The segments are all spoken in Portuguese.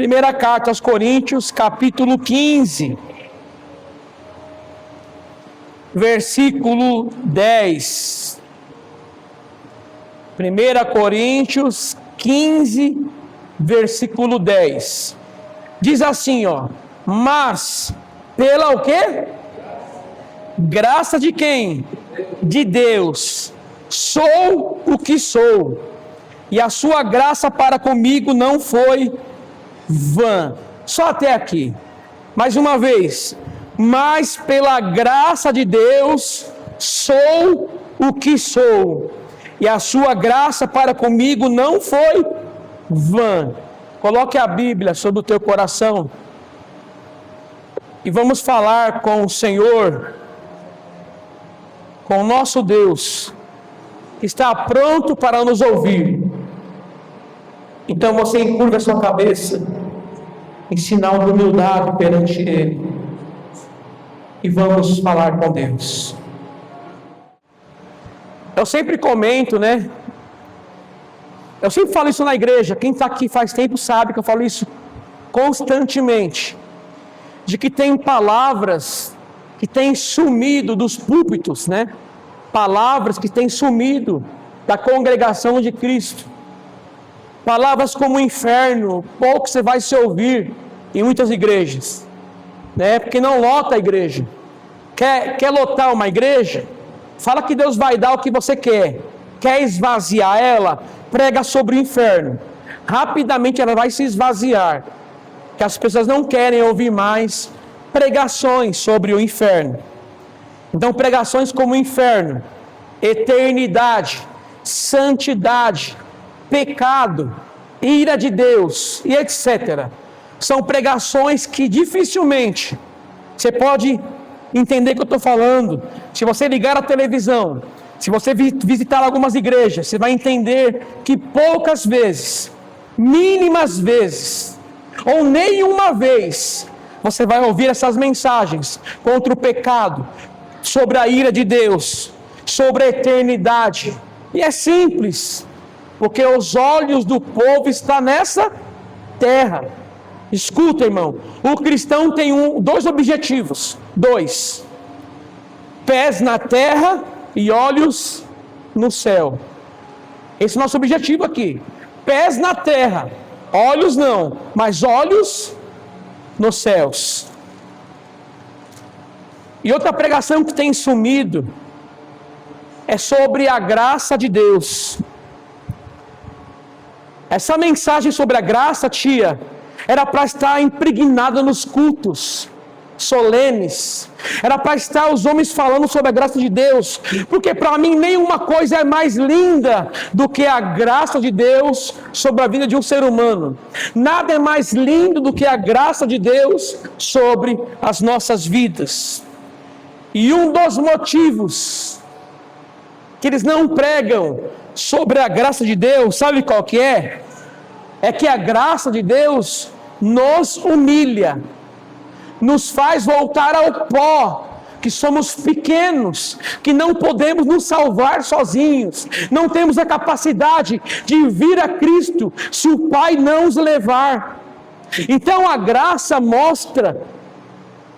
Primeira carta aos Coríntios, capítulo 15, versículo 10. 1 Coríntios 15, versículo 10. Diz assim, ó: mas pela o quê? Graça de quem? De Deus. Sou o que sou, e a sua graça para comigo não foi vã. Só até aqui. Mais uma vez. Mas pela graça de Deus sou o que sou, e a sua graça para comigo não foi vã. Coloque a Bíblia sobre o teu coração e vamos falar com o Senhor, com o nosso Deus, que está pronto para nos ouvir. Então você encurva a sua cabeça em sinal de humildade perante Ele e vamos falar com Deus. Eu sempre comento, né? Eu sempre falo isso na igreja. Quem está aqui faz tempo sabe que eu falo isso constantemente, de que tem palavras que têm sumido dos púlpitos, né? Palavras que têm sumido da congregação de Cristo. Palavras como inferno, pouco você vai se ouvir em muitas igrejas, né? Porque não lota a igreja. Quer lotar uma igreja? Fala que Deus vai dar o que você quer. Quer esvaziar ela? Prega sobre o inferno. Rapidamente ela vai se esvaziar. Que as pessoas não querem ouvir mais pregações sobre o inferno. Então, pregações como o inferno, eternidade, santidade, pecado, ira de Deus e etc. São pregações que dificilmente você pode entender o que eu estou falando. Se você ligar a televisão, se você visitar algumas igrejas, você vai entender que poucas vezes, mínimas vezes, ou nenhuma vez, você vai ouvir essas mensagens contra o pecado, sobre a ira de Deus, sobre a eternidade. E é simples, porque os olhos do povo estão nessa terra. Escuta, irmão, o cristão tem dois objetivos. Dois: pés na terra e olhos no céu. Esse é o nosso objetivo aqui. Pés na terra, olhos não, mas olhos nos céus. E outra pregação que tem sumido é sobre a graça de Deus. Essa mensagem sobre a graça, tia, era para estar impregnada nos cultos solenes. Era para estar os homens falando sobre a graça de Deus. Porque para mim nenhuma coisa é mais linda do que a graça de Deus sobre a vida de um ser humano. Nada é mais lindo do que a graça de Deus sobre as nossas vidas. E um dos motivos que eles não pregam sobre a graça de Deus, sabe qual que é? É que a graça de Deus nos humilha, nos faz voltar ao pó, que somos pequenos, que não podemos nos salvar sozinhos, não temos a capacidade de vir a Cristo se o Pai não nos levar. Então a graça mostra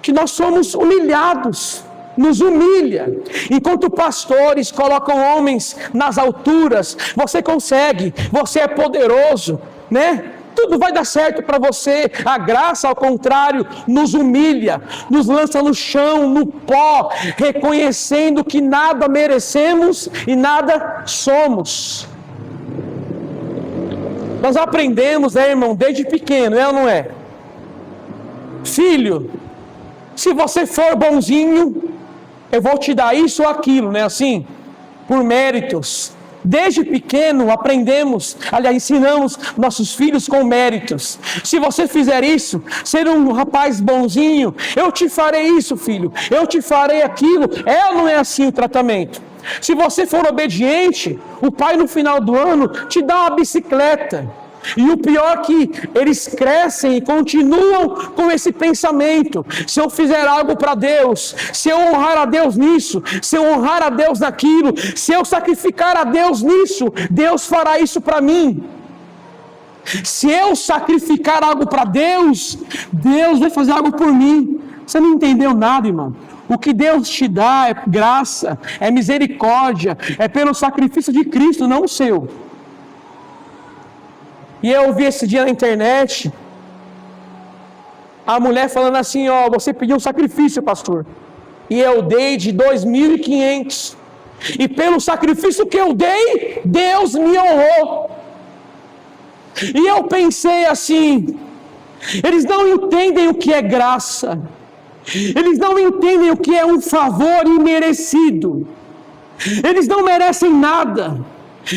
que nós somos humilhados, nos humilha. Enquanto pastores colocam homens nas alturas, você consegue, você é poderoso, né? Tudo vai dar certo para você. A graça, ao contrário, nos humilha, nos lança no chão, no pó, reconhecendo que nada merecemos e nada somos. Nós aprendemos, irmão, desde pequeno, é ou não é? Filho, se você for bonzinho, eu vou te dar isso ou aquilo, não é assim? Por méritos. Desde pequeno aprendemos, aliás, ensinamos nossos filhos com méritos. Se você fizer isso, ser um rapaz bonzinho, eu te farei isso, filho, eu te farei aquilo. É ou não é assim o tratamento? Se você for obediente, o pai no final do ano te dá uma bicicleta. E o pior é que eles crescem e continuam com esse pensamento: se eu fizer algo para Deus, se eu honrar a Deus nisso, se eu honrar a Deus naquilo, se eu sacrificar a Deus nisso, Deus fará isso para mim. Se eu sacrificar algo para Deus, Deus vai fazer algo por mim. Você não entendeu nada, irmão. O que Deus te dá é graça, é misericórdia, é pelo sacrifício de Cristo, não o seu. E eu vi esse dia na internet, a mulher falando assim, ó, você pediu um sacrifício, pastor, e eu dei de 2.500, e pelo sacrifício que eu dei, Deus me honrou. E eu pensei assim, eles não entendem o que é graça, eles não entendem o que é um favor imerecido, eles não merecem nada.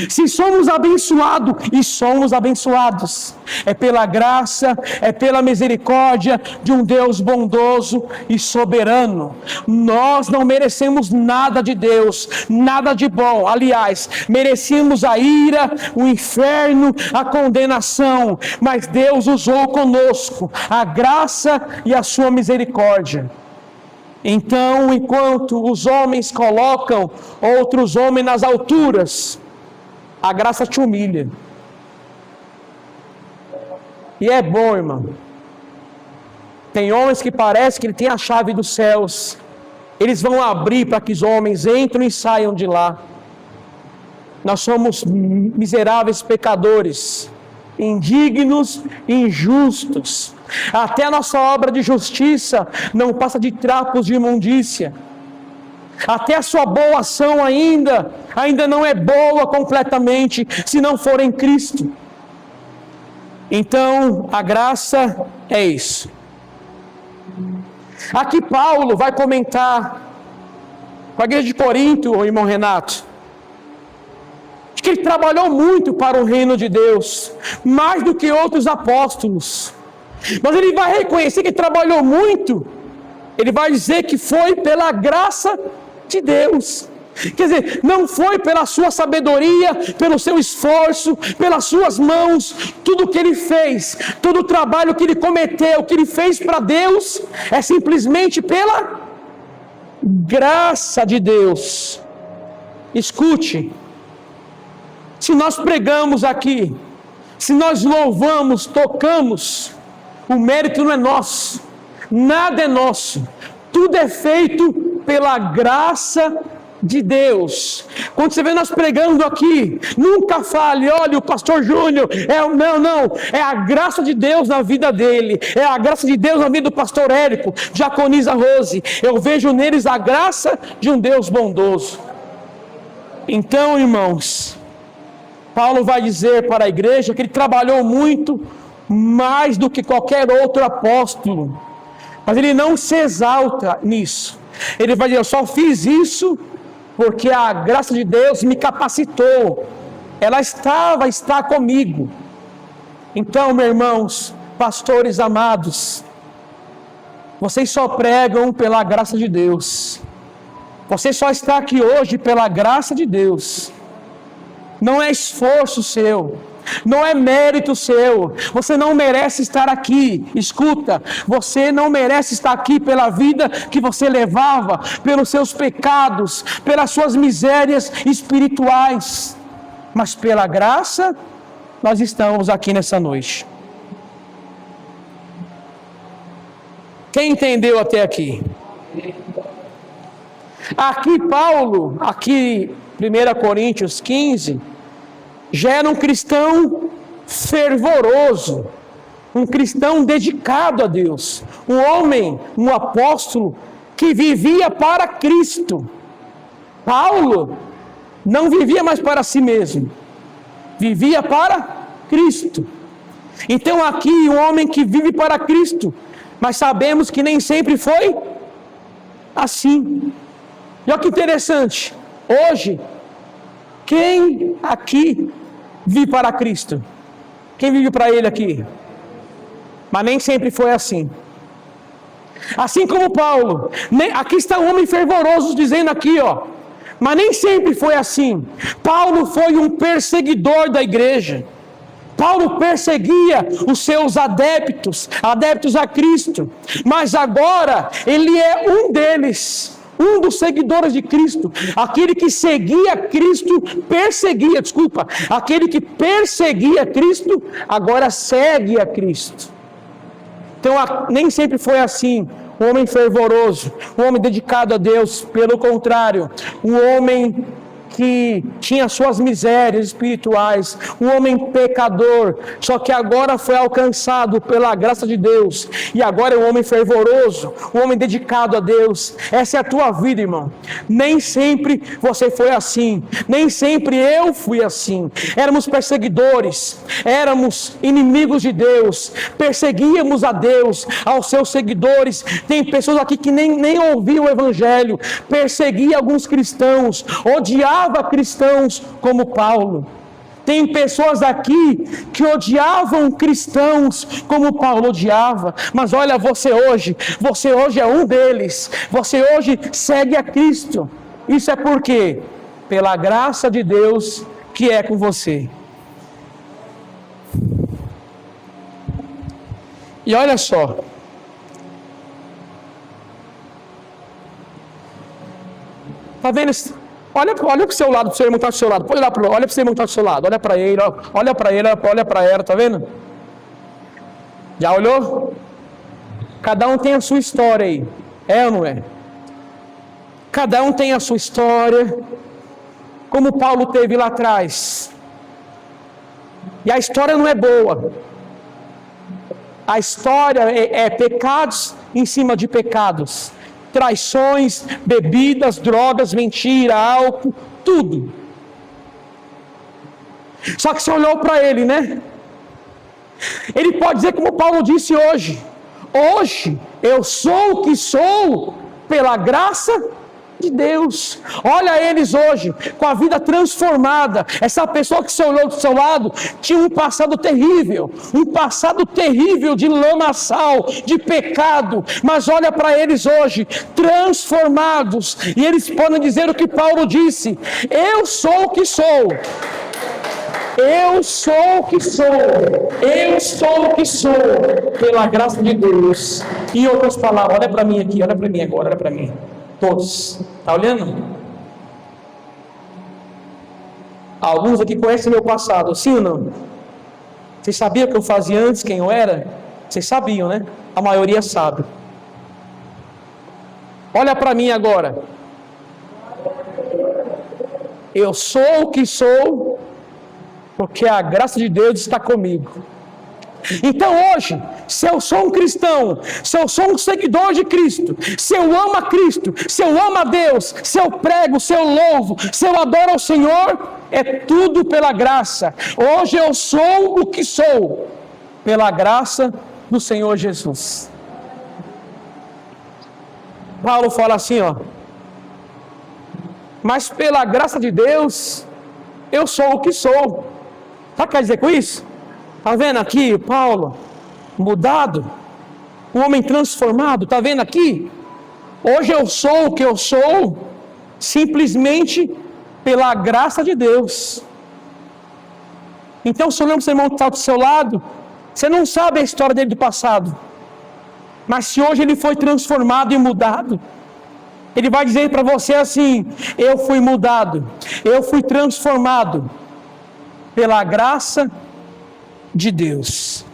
Se somos abençoados, e somos abençoados, é pela graça, é pela misericórdia de um Deus bondoso e soberano. Nós não merecemos nada de Deus, nada de bom. Aliás, merecíamos a ira, o inferno, a condenação, mas Deus usou conosco a graça e a sua misericórdia. Então, enquanto os homens colocam outros homens nas alturas, a graça te humilha. E é bom, irmão. Tem homens que parece que ele tem a chave dos céus. Eles vão abrir para que os homens entrem e saiam de lá. Nós somos miseráveis pecadores, indignos, injustos. Até a nossa obra de justiça não passa de trapos de imundícia. Até a sua boa ação ainda não é boa completamente, se não for em Cristo. Então, a graça é isso. Aqui Paulo vai comentar com a igreja de Corinto, o irmão Renato, que ele trabalhou muito para o reino de Deus, mais do que outros apóstolos. Mas ele vai reconhecer que trabalhou muito, ele vai dizer que foi pela graça de Deus. Quer dizer, não foi pela sua sabedoria, pelo seu esforço, pelas suas mãos. Tudo que ele fez, todo o trabalho que ele cometeu, que ele fez para Deus, é simplesmente pela graça de Deus. Escute, se nós pregamos aqui, se nós louvamos, tocamos, o mérito não é nosso, nada é nosso, tudo é feito pela graça de Deus. Quando você vê nós pregando aqui, nunca fale, olha, o pastor Júnior, não, é a graça de Deus na vida dele, é a graça de Deus na vida do pastor Érico, diaconisa Rose, eu vejo neles a graça de um Deus bondoso. Então, irmãos, Paulo vai dizer para a igreja que ele trabalhou muito, mais do que qualquer outro apóstolo, mas ele não se exalta nisso. Ele vai dizer, eu só fiz isso porque a graça de Deus me capacitou, ela está comigo. Então, meus irmãos, pastores amados, vocês só pregam pela graça de Deus, você só está aqui hoje pela graça de Deus, não é esforço seu, não é mérito seu, você não merece estar aqui. Escuta, você não merece estar aqui pela vida que você levava, pelos seus pecados, pelas suas misérias espirituais, mas pela graça nós estamos aqui nessa noite. Quem entendeu até aqui? Aqui Paulo, 1 Coríntios 15, já era um cristão fervoroso, um cristão dedicado a Deus, um homem, um apóstolo que vivia para Cristo. Paulo não vivia mais para si mesmo, vivia para Cristo. Então aqui um homem que vive para Cristo, mas sabemos que nem sempre foi assim. E olha que interessante, hoje, quem aqui vive para Cristo? Quem vive para Ele aqui? Mas nem sempre foi assim. Assim como Paulo, aqui está um homem fervoroso dizendo aqui, ó, mas nem sempre foi assim. Paulo foi um perseguidor da igreja. Paulo perseguia os seus adeptos a Cristo, mas agora ele é um deles, um dos seguidores de Cristo, aquele que seguia Cristo, aquele que perseguia Cristo, agora segue a Cristo. Então, nem sempre foi assim. Um homem fervoroso, um homem dedicado a Deus, pelo contrário, um homem que tinha suas misérias espirituais, um homem pecador, só que agora foi alcançado pela graça de Deus, e agora é um homem fervoroso, um homem dedicado a Deus. Essa é a tua vida, irmão. Nem sempre você foi assim, nem sempre eu fui assim. Éramos perseguidores, éramos inimigos de Deus, perseguíamos a Deus, aos seus seguidores. Tem pessoas aqui que nem ouviam o Evangelho, perseguia alguns cristãos, odiava cristãos como Paulo. Tem pessoas aqui que odiavam cristãos como Paulo odiava, mas olha, você hoje é um deles, você hoje segue a Cristo. Isso é por quê? Pela graça de Deus que é com você. E olha só, tá vendo isso? Olha para o seu lado, para o seu irmão que está do seu lado. Olha para o seu irmão que está do seu lado. Olha para ele, olha para ela, tá vendo? Já olhou? Cada um tem a sua história aí. É ou não é? Cada um tem a sua história. Como Paulo teve lá atrás. E a história não é boa. A história é pecados em cima de pecados. Traições, bebidas, drogas, mentira, álcool, tudo. Só que você olhou para ele, né? Ele pode dizer como Paulo disse hoje: hoje eu sou o que sou pela graça de Deus. Olha eles hoje, com a vida transformada. Essa pessoa que você olhou do seu lado tinha um passado terrível de lamaçal, de pecado, mas olha para eles hoje, transformados, e eles podem dizer o que Paulo disse: eu sou o que sou. Eu sou o que sou, eu sou o que sou, pela graça de Deus. Em outras palavras, olha para mim aqui, olha para mim agora, olha para mim. Todos, está olhando? Alguns aqui conhecem meu passado, sim ou não? Vocês sabiam o que eu fazia antes, quem eu era? Vocês sabiam, né? A maioria sabe. Olha para mim agora. Eu sou o que sou, porque a graça de Deus está comigo. Então hoje, se eu sou um cristão, se eu sou um seguidor de Cristo, se eu amo a Cristo, se eu amo a Deus, se eu prego, se eu louvo, se eu adoro ao Senhor, é tudo pela graça. Hoje eu sou o que sou, pela graça do Senhor Jesus. Paulo fala assim, ó: mas pela graça de Deus, eu sou o que sou. Sabe o que quer dizer com isso? Está vendo aqui Paulo, mudado, um homem transformado, está vendo aqui? Hoje eu sou o que eu sou, simplesmente pela graça de Deus. Então, se eu lembro do irmão que está do seu lado, você não sabe a história dele do passado, mas se hoje ele foi transformado e mudado, ele vai dizer para você assim: eu fui mudado, eu fui transformado pela graça de Deus.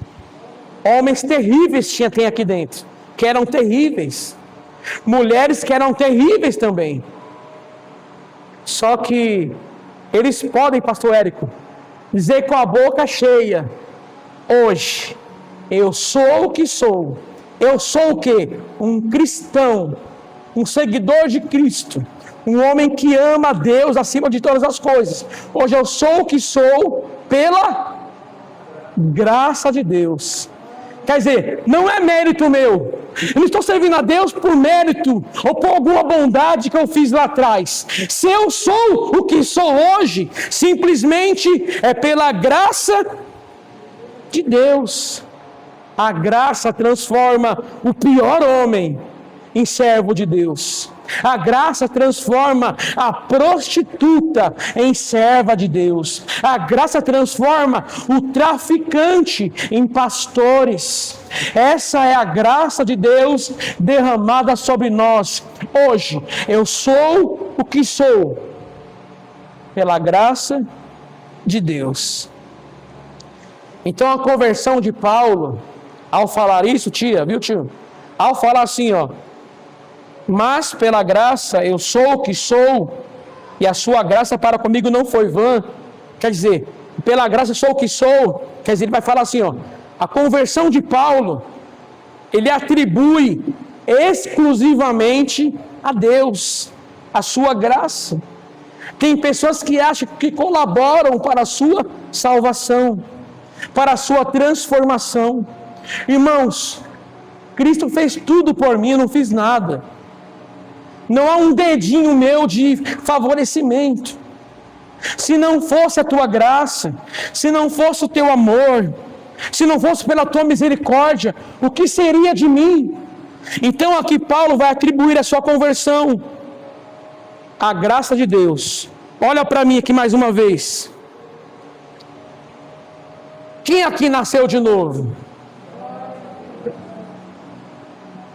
Homens terríveis tem aqui dentro, que eram terríveis, mulheres que eram terríveis também, só que eles podem, pastor Érico, dizer com a boca cheia: hoje eu sou o que sou. Eu sou o que? Um cristão, um seguidor de Cristo, um homem que ama a Deus acima de todas as coisas. Hoje eu sou o que sou pela graça de Deus. Quer dizer, não é mérito meu. Eu não estou servindo a Deus por mérito ou por alguma bondade que eu fiz lá atrás. Se eu sou o que sou hoje, simplesmente é pela graça de Deus. A graça transforma o pior homem em servo de Deus. A graça transforma a prostituta em serva de Deus. A graça transforma o traficante em pastores. Essa é a graça de Deus derramada sobre nós. hoje, eu sou o que sou, pela graça de Deus. Então a conversão de Paulo, ao falar isso, viu tio? Ao falar assim, mas pela graça eu sou o que sou, e a sua graça para comigo não foi vã. Quer dizer, pela graça eu sou o que sou. Quer dizer, ele vai falar assim, a conversão de Paulo, ele atribui exclusivamente a Deus, a sua graça. Tem pessoas que acham que colaboram para a sua salvação, para a sua transformação. Irmãos, Cristo fez tudo por mim, eu não fiz nada. Não há um dedinho meu de favorecimento. Se não fosse a tua graça, se não fosse o teu amor, se não fosse pela tua misericórdia, o que seria de mim? Então aqui Paulo vai atribuir a sua conversão à graça de Deus. Olha para mim aqui mais uma vez. Quem aqui nasceu de novo?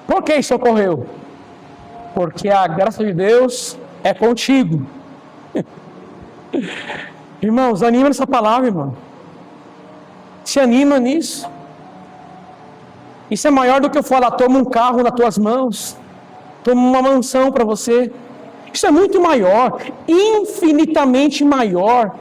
Por que isso ocorreu? Porque a graça de Deus é contigo. Irmãos, anima nessa palavra, irmão. Se anima nisso. Isso é maior do que eu falar, toma um carro nas tuas mãos, toma uma mansão para você. Isso é muito maior, infinitamente maior.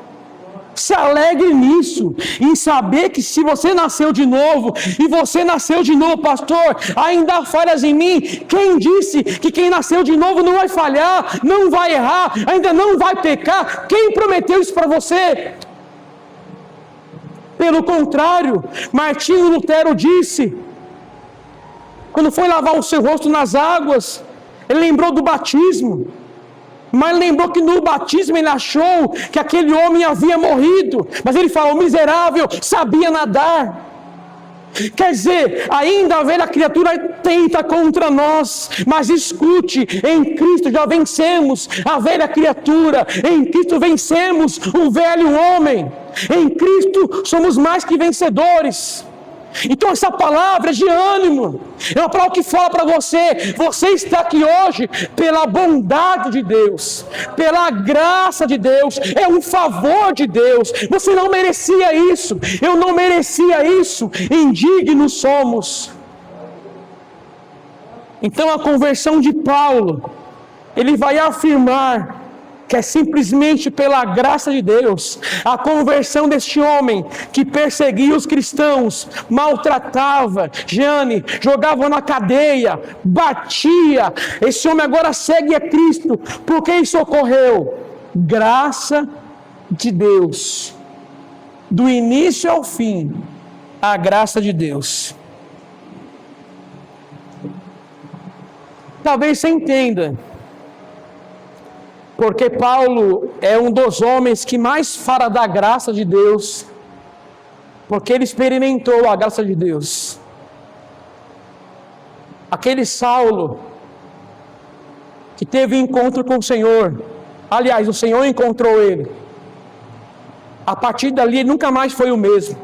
Se alegre nisso, em saber que se você nasceu de novo, e você nasceu de novo, pastor, ainda há falhas em mim. Quem disse que quem nasceu de novo não vai falhar, não vai errar, ainda não vai pecar? Quem prometeu isso para você? Pelo contrário, Martinho Lutero disse, quando foi lavar o seu rosto nas águas, ele lembrou do batismo. Mas lembrou que no batismo ele achou que aquele homem havia morrido. Mas ele falou, miserável, sabia nadar. Quer dizer, ainda a velha criatura tenta contra nós. Mas escute, em Cristo já vencemos a velha criatura. Em Cristo vencemos o velho homem. Em Cristo somos mais que vencedores. Então essa palavra é de ânimo, é uma palavra que fala para você, você está aqui hoje pela bondade de Deus, pela graça de Deus, é um favor de Deus, você não merecia isso, eu não merecia isso, indignos somos. Então a conversão de Paulo, ele vai afirmar que é simplesmente pela graça de Deus, a conversão deste homem que perseguia os cristãos, maltratava, jogava na cadeia, batia. Esse homem agora segue a Cristo. Por que isso ocorreu? Graça de Deus. Do início ao fim, a graça de Deus. Talvez você entenda porque Paulo é um dos homens que mais fala da graça de Deus, porque ele experimentou a graça de Deus. Aquele Saulo, que teve encontro com o Senhor, aliás, o Senhor encontrou ele, a partir dali ele nunca mais foi o mesmo.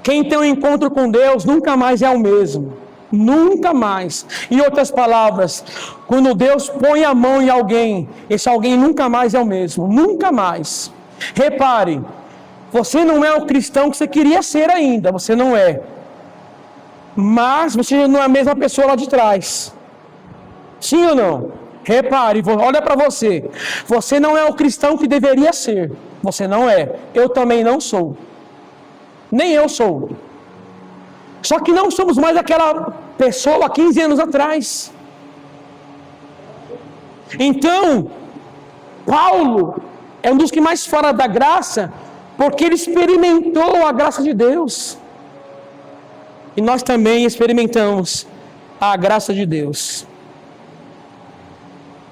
Quem tem um encontro com Deus nunca mais é o mesmo. Nunca mais. Em outras palavras, quando Deus põe a mão em alguém, esse alguém nunca mais é o mesmo. Nunca mais. Repare, você não é o cristão que você queria ser ainda, você não é. Mas você não é a mesma pessoa lá de trás. Sim ou não? Repare, olha para você. Você não é o cristão que deveria ser. Você não é. Eu também não sou. Nem eu sou. Só que não somos mais aquela pessoa há 15 anos atrás. Então, Paulo é um dos que mais fala da graça, porque ele experimentou a graça de Deus. E nós também experimentamos a graça de Deus.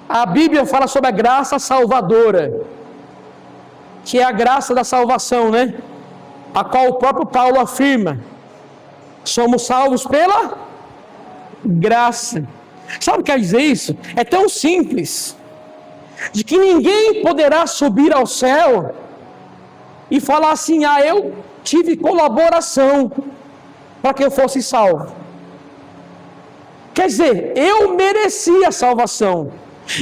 A Bíblia fala sobre a graça salvadora, que é a graça da salvação, né? A qual o próprio Paulo afirma. Somos salvos pela graça. Sabe o que quer dizer isso? É tão simples, de que ninguém poderá subir ao céu e falar assim, eu tive colaboração para que eu fosse salvo. Quer dizer, eu mereci a salvação.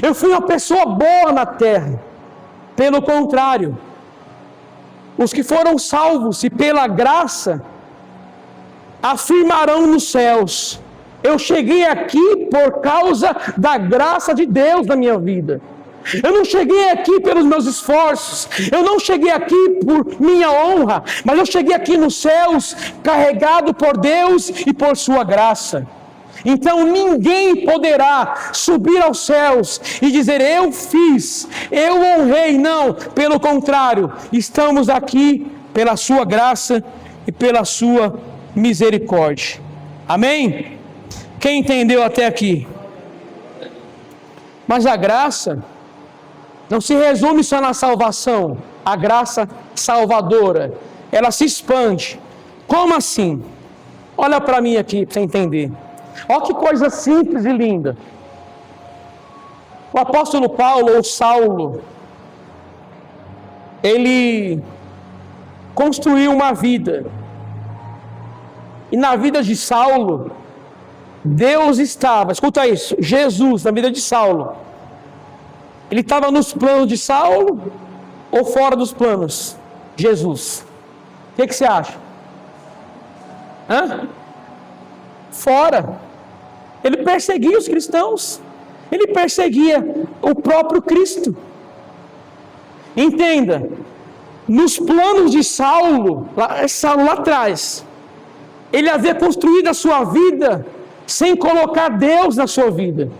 Eu fui uma pessoa boa na terra. Pelo contrário, os que foram salvos e pela graça afirmarão nos céus: eu cheguei aqui por causa da graça de Deus na minha vida. Eu não cheguei aqui pelos meus esforços, eu não cheguei aqui por minha honra, mas eu cheguei aqui nos céus carregado por Deus e por sua graça. Então ninguém poderá subir aos céus e dizer: eu fiz, eu honrei. Não, pelo contrário, estamos aqui pela sua graça e pela sua misericórdia. Amém? Quem entendeu até aqui? Mas a graça não se resume só na salvação. A graça salvadora, ela se expande. Como assim? Olha para mim aqui para você entender. Olha que coisa simples e linda. O apóstolo Paulo, ou Saulo, ele construiu uma vida. E na vida de Saulo, Deus estava, escuta isso, Jesus, na vida de Saulo, ele estava nos planos de Saulo ou fora dos planos? Jesus. O que você acha? Fora. Ele perseguia os cristãos. Ele perseguia o próprio Cristo. Entenda, nos planos de Saulo lá atrás, ele havia construído a sua vida sem colocar Deus na sua vida.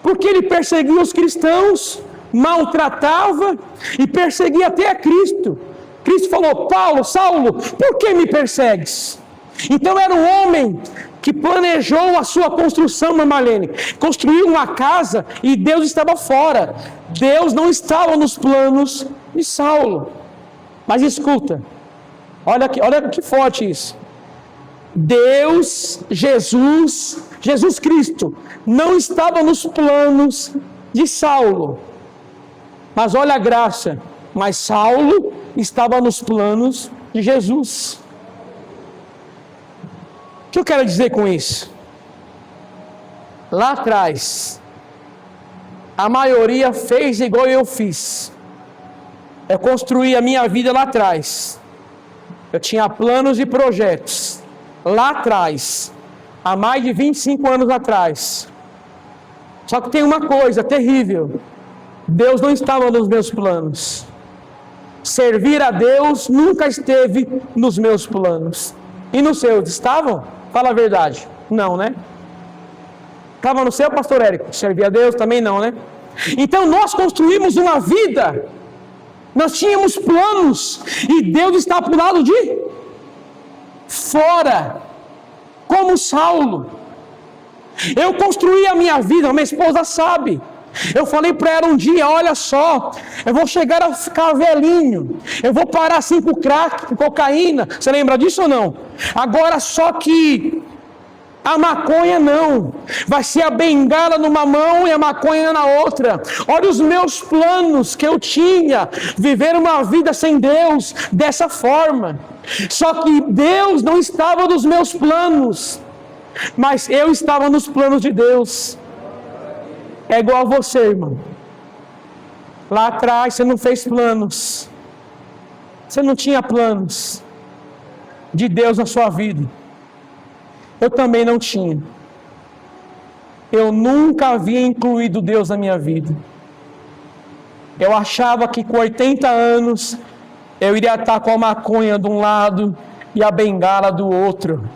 Porque ele perseguia os cristãos, maltratava e perseguia até a Cristo. Cristo falou: Paulo, Saulo, por que me persegues? Então era um homem que planejou a sua construção, Marlene. Construiu uma casa e Deus estava fora. Deus não estava nos planos de Saulo. Mas escuta, olha que forte isso. Deus, Jesus Cristo, não estava nos planos de Saulo. Mas olha a graça, mas Saulo estava nos planos de Jesus. O que eu quero dizer com isso? Lá atrás, a maioria fez igual eu fiz. Eu construí a minha vida lá atrás. Eu tinha planos e projetos. Lá atrás, há mais de 25 anos atrás. Só que tem uma coisa terrível: Deus não estava nos meus planos. Servir a Deus nunca esteve nos meus planos. E nos seus, estavam? Fala a verdade. Não, né? Estava no seu, pastor Érico? Servir a Deus também não, né? Então nós construímos uma vida. Nós tínhamos planos. E Deus está para o lado de fora. Como Saulo. Eu construí a minha vida, minha esposa sabe. Eu falei para ela um dia: olha só, eu vou chegar a ficar velhinho, eu vou parar assim com crack, com cocaína. Você lembra disso ou não? Agora só que a maconha não, vai ser a bengala numa mão e a maconha na outra. Olha os meus planos que eu tinha, viver uma vida sem Deus dessa forma. Só que Deus não estava nos meus planos, mas eu estava nos planos de Deus. É igual a você, irmão. Lá atrás você não fez planos. Você não tinha planos de Deus na sua vida. Eu também não tinha. Eu nunca havia incluído Deus na minha vida. Eu achava que com 80 anos eu iria estar com a maconha de um lado e a bengala do outro.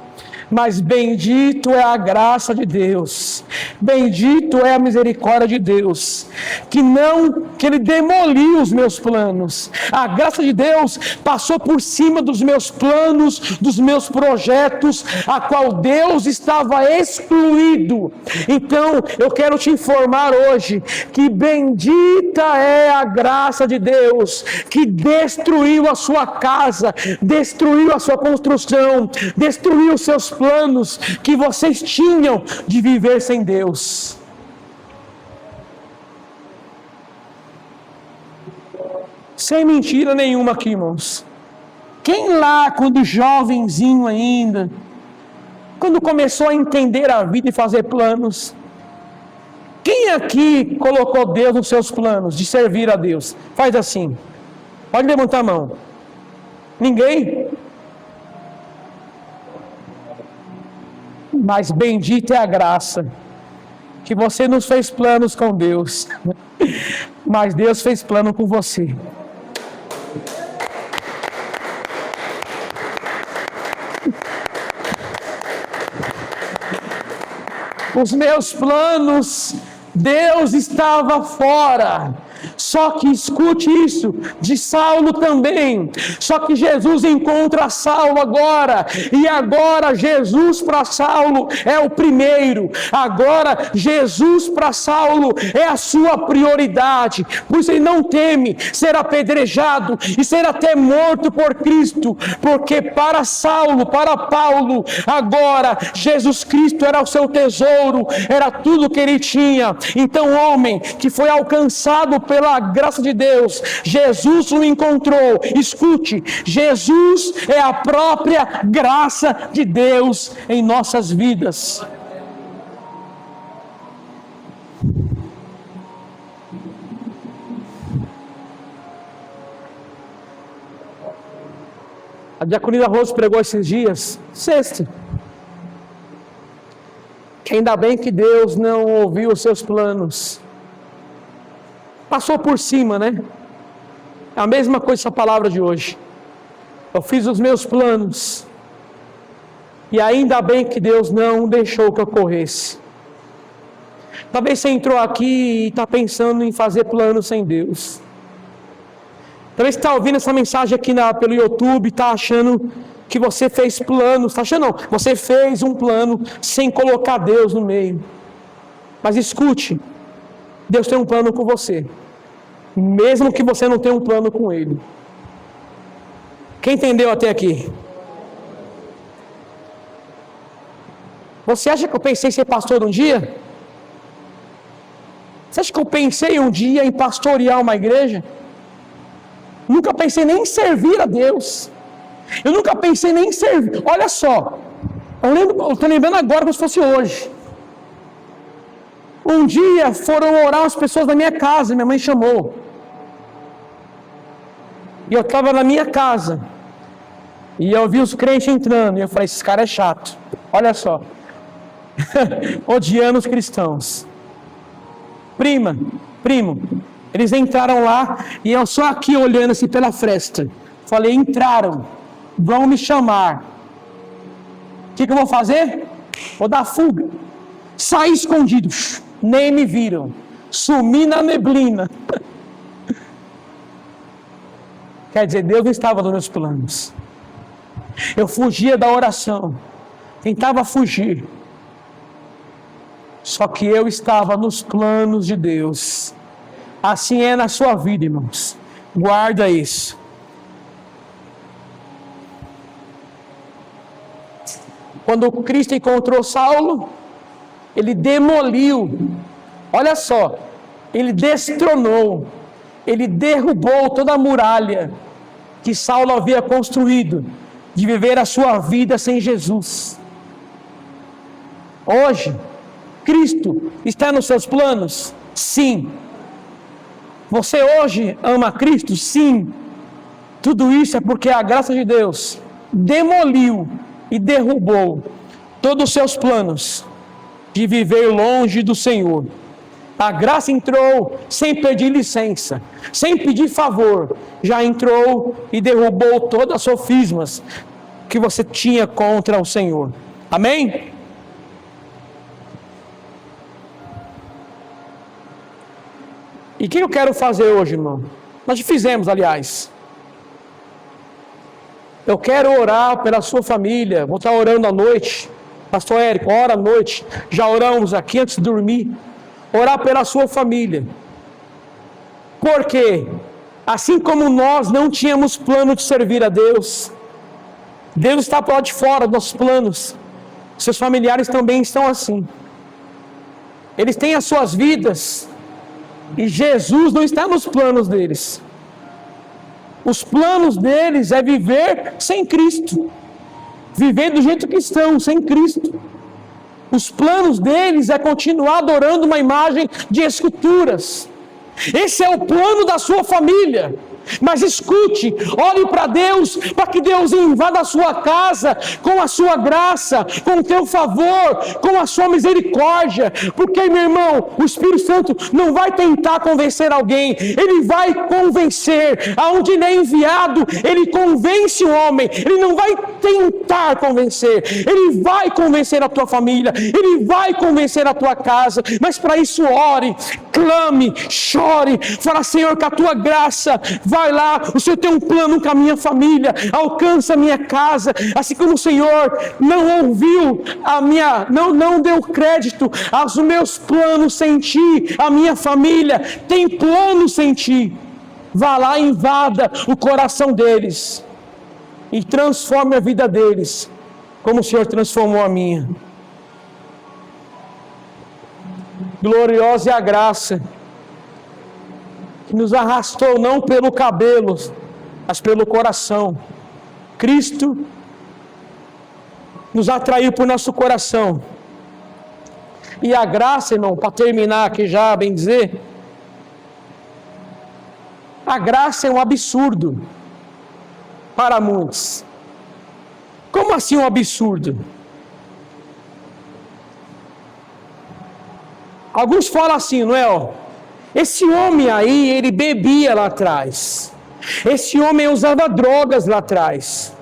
Mas bendito é a graça de Deus, bendito é a misericórdia de Deus, que Ele demoliu os meus planos. A graça de Deus passou por cima dos meus planos, dos meus projetos, a qual Deus estava excluído. Então eu quero te informar hoje que bendita é a graça de Deus, que destruiu a sua casa, destruiu a sua construção, destruiu os seus planos que vocês tinham de viver sem Deus. Sem mentira nenhuma aqui, irmãos. Quem lá, quando jovenzinho ainda, Quando começou a entender a vida e fazer planos? Quem aqui colocou Deus nos seus planos de servir a Deus? Faz assim. Pode levantar a mão. Ninguém? Mas bendita é a graça que você não fez planos com Deus, mas Deus fez plano com você. Os meus planos, Deus estava fora. Só que escute isso, de Saulo também. Só que Jesus encontra Saulo agora. E agora Jesus para Saulo é o primeiro. Agora Jesus para Saulo é a sua prioridade. Por isso ele não teme ser apedrejado e ser até morto por Cristo. Porque para Saulo, para Paulo, agora Jesus Cristo era o seu tesouro. Era tudo que ele tinha. Então homem que foi alcançado pela graça de Deus, Jesus o encontrou. Escute, Jesus é a própria graça de Deus em nossas vidas. A diaconisa Rose pregou esses dias, sexta, que ainda bem que Deus não ouviu os seus planos. Passou por cima, né? É a mesma coisa essa palavra de hoje. Eu fiz os meus planos. E ainda bem que Deus não deixou que ocorresse. Talvez você entrou aqui e está pensando em fazer planos sem Deus. Talvez você está ouvindo essa mensagem aqui pelo YouTube e está achando que você fez planos. Está achando não, você fez um plano sem colocar Deus no meio. Mas escute. Deus tem um plano com você, mesmo que você não tenha um plano com Ele. Quem entendeu até aqui? Você acha que eu pensei em ser pastor um dia? Você acha que eu pensei um dia em pastorear uma igreja? Nunca pensei nem em servir a Deus. Eu nunca pensei nem em servir. Olha só, eu estou lembrando agora como se fosse hoje. Um dia foram orar as pessoas da minha casa, minha mãe chamou. E eu estava na minha casa. E eu vi os crentes entrando. E eu falei, esse cara é chato. Olha só. Odiando os cristãos. Primo. Eles entraram lá e eu só aqui olhando assim pela fresta. Falei, entraram. Vão me chamar. O que eu vou fazer? Vou dar fuga. Saí escondido. Nem me viram. Sumi na neblina. Quer dizer, Deus não estava nos meus planos. Eu fugia da oração. Tentava fugir. Só que eu estava nos planos de Deus. Assim é na sua vida, irmãos. Guarda isso. Quando Cristo encontrou Saulo, ele demoliu, olha só, ele destronou, ele derrubou toda a muralha que Saulo havia construído, de viver a sua vida sem Jesus. Hoje, Cristo está nos seus planos? Sim. Você hoje ama Cristo? Sim. Tudo isso é porque a graça de Deus demoliu e derrubou todos os seus planos de viver longe do Senhor. A graça entrou sem pedir licença, sem pedir favor, já entrou e derrubou todas as sofismas que você tinha contra o Senhor. Amém? E o que eu quero fazer hoje, irmão? Nós fizemos, aliás. Eu quero orar pela sua família. Vou estar orando à noite. Pastor Érico, ora à noite. Já oramos aqui antes de dormir. Orar pela sua família. Porque, assim como nós não tínhamos plano de servir a Deus, Deus está para lá de fora dos nossos planos. Seus familiares também estão assim. Eles têm as suas vidas. E Jesus não está nos planos deles. Os planos deles é viver sem Cristo. vivendo do jeito que estão, sem Cristo. Os planos deles é continuar adorando uma imagem de esculturas. Esse é o plano da sua família. Mas escute, olhe para Deus, para que Deus invada a sua casa com a sua graça, com o teu favor, com a sua misericórdia, porque, meu irmão, o Espírito Santo não vai tentar convencer alguém, ele vai convencer. Aonde ele é enviado, ele convence o homem, ele não vai tentar convencer, ele vai convencer a tua família, ele vai convencer a tua casa. Mas para isso, ore, clame, chore, fala: Senhor, que a tua graça vai lá, o Senhor tem um plano com a minha família, alcança a minha casa, assim como o Senhor não ouviu não deu crédito aos meus planos sem ti, a minha família tem planos sem ti. Vá lá e invada o coração deles e transforme a vida deles, como o Senhor transformou a minha. Gloriosa é a graça que nos arrastou não pelo cabelo, mas pelo coração. Cristo nos atraiu por nosso coração. E a graça, irmão, para terminar aqui já, bem dizer, a graça é um absurdo para muitos. Como assim um absurdo? Alguns falam assim, não é? Esse homem aí, ele bebia lá atrás. Esse homem usava drogas lá atrás.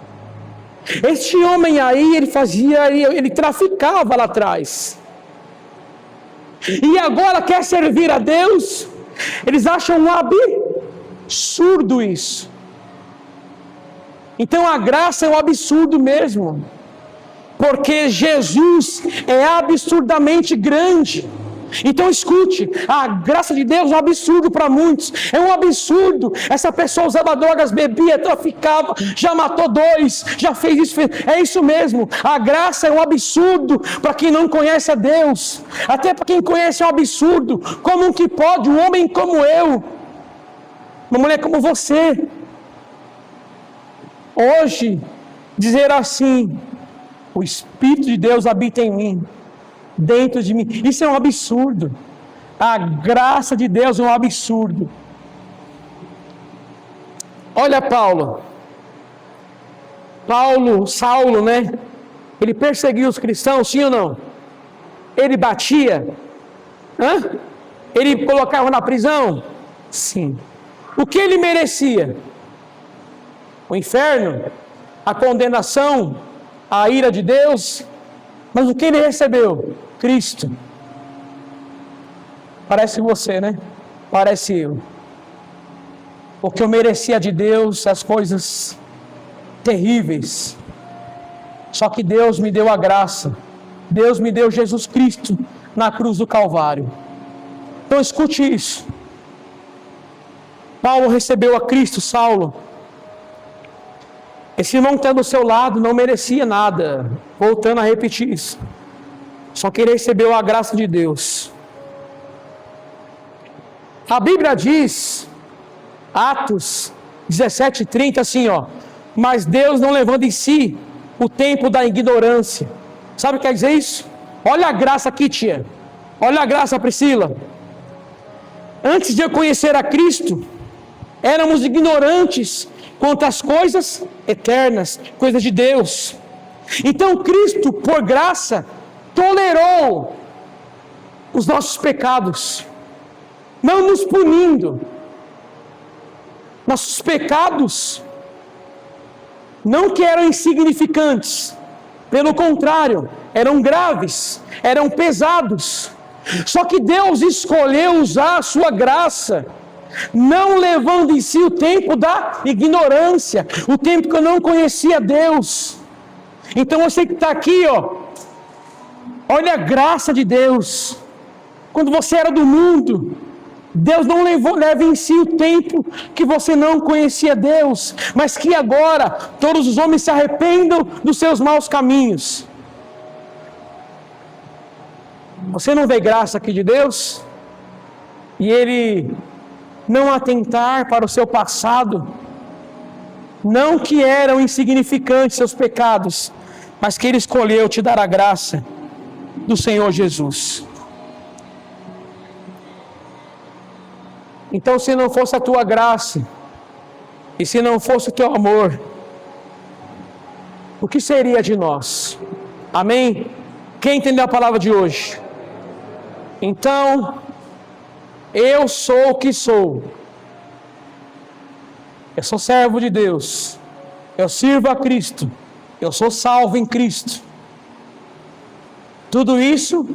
Esse homem aí, ele traficava lá atrás. E agora quer servir a Deus? Eles acham um absurdo isso. Então a graça é um absurdo mesmo. Porque Jesus é absurdamente grande. Então escute, a graça de Deus é um absurdo para muitos, é um absurdo. Essa pessoa usava drogas, bebia, traficava, já matou 2, já fez isso, é isso mesmo. A graça é um absurdo para quem não conhece a Deus, até para quem conhece é um absurdo. Como que pode um homem como eu, uma mulher como você, hoje dizer assim: o Espírito de Deus habita em mim, dentro de mim? Isso é um absurdo. A graça de Deus é um absurdo. Olha Saulo, né? Ele perseguiu os cristãos, sim ou não? Ele batia? Ele colocava na prisão? Sim. O que ele merecia? O inferno? A condenação? A ira de Deus? Mas o que ele recebeu? Cristo. Parece você, né? Parece eu. O que eu merecia de Deus, as coisas terríveis. Só que Deus me deu a graça. Deus me deu Jesus Cristo na cruz do Calvário. Então escute isso. Paulo recebeu a Cristo, Saulo. Esse irmão que está do seu lado não merecia nada. Voltando a repetir isso. Só que ele recebeu a graça de Deus. A Bíblia diz, Atos 17:30, assim, mas Deus não levando em si o tempo da ignorância. Sabe o que quer dizer isso? Olha a graça aqui, tia. Olha a graça, Priscila. Antes de eu conhecer a Cristo, éramos ignorantes quanto às coisas eternas, coisas de Deus. Então Cristo, por graça, tolerou os nossos pecados, não nos punindo. Nossos pecados não que eram insignificantes, pelo contrário, eram graves, eram pesados. Só que Deus escolheu usar a sua graça, não levando em si o tempo da ignorância, o tempo que eu não conhecia Deus. Então você que está aqui, olha a graça de Deus. Quando você era do mundo, Deus não leva em si o tempo que você não conhecia Deus, mas que agora todos os homens se arrependam dos seus maus caminhos. Você não vê graça aqui de Deus? E Ele não atentar para o seu passado, não que eram insignificantes seus pecados, mas que Ele escolheu te dar a graça do Senhor Jesus. Então, se não fosse a tua graça, e se não fosse o teu amor, o que seria de nós? Amém? Quem entendeu a palavra de hoje? Então, eu sou o que sou. Eu sou servo de Deus. Eu sirvo a Cristo. Eu sou salvo em Cristo. Tudo isso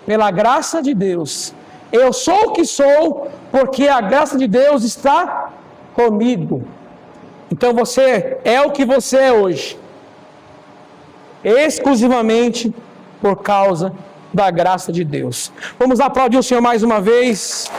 pela graça de Deus. Eu sou o que sou porque a graça de Deus está comigo. Então você é o que você é hoje, exclusivamente por causa da graça de Deus. Vamos aplaudir o Senhor mais uma vez.